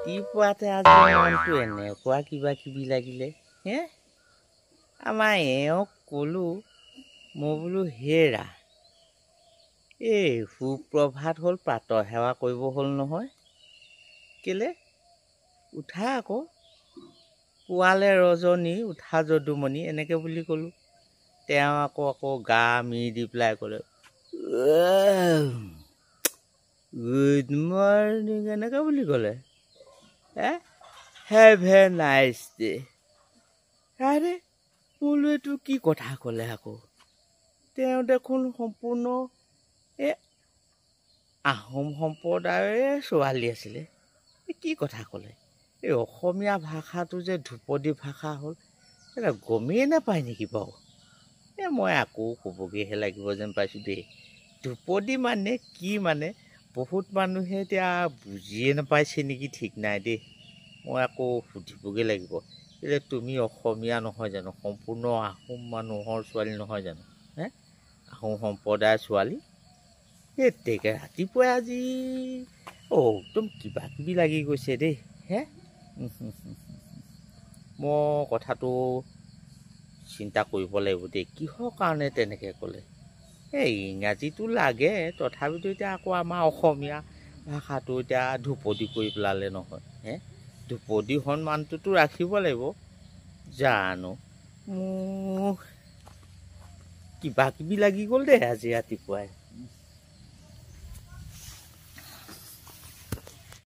ৰাতিপুৱাতে আজি মনটো এনেকুৱা কিবা কিবি লাগিলে হে আমাৰ এওঁক ক'লো মই বোলো হেৰা এই সুপ্ৰভাত হ'ল প্ৰাতঃ সেৱা কৰিব হ'ল নহয় কেলে উঠা আকৌ পুৱালে ৰজনী উঠা যদুমণি এনেকে বুলি ক'লো তেওঁ আকৌ গা মিৰি দি পেলাই ক'লে গুড মৰ্ণিং এনেকে বুলি ক'লে হেভ এ নাইচ ডে আৰে বোলো এইটো কি কথা ক'লে আকৌ তেওঁ দেখোন সম্পূৰ্ণ আহোম সম্প্ৰদায়ৰে ছোৱালী আছিলে কি কথা ক'লে এই অসমীয়া ভাষাটো যে ধ্ৰুপদী ভাষা হ'ল এটা গমেই নাপায় নেকি বাৰু মই আকৌ ক'বগৈহে লাগিব যেন পাইছোঁ দেই ধ্ৰুপদী মানে কি মানে বহুত মানুহে এতিয়া বুজিয়ে নাপাইছে নেকি ঠিক নাই দেই মই আকৌ সুধিবগৈ লাগিব এতিয়া তুমি অসমীয়া নহয় জানো সম্পূৰ্ণ আহোম মানুহৰ ছোৱালী নহয় জানো আহোম সম্প্ৰদায়ৰ ছোৱালী এতেকে ৰাতিপুৱাই আজি একদম কিবা কিবি লাগি গৈছে দেই মই কথাটো চিন্তা কৰিব লাগিব দেই কিহৰ কাৰণে তেনেকৈ ক'লে ইংৰাজীটো লাগে তথাপিতো এতিয়া আকৌ আমাৰ অসমীয়া ভাষাটো এতিয়া ধ্ৰুপদী কৰি পেলালে নহয় ধ্ৰুপদী সন্মানটোতো ৰাখিব লাগিব জানো মোৰ কিবা কিবি লাগি গ'ল দেই আজি ৰাতিপুৱাই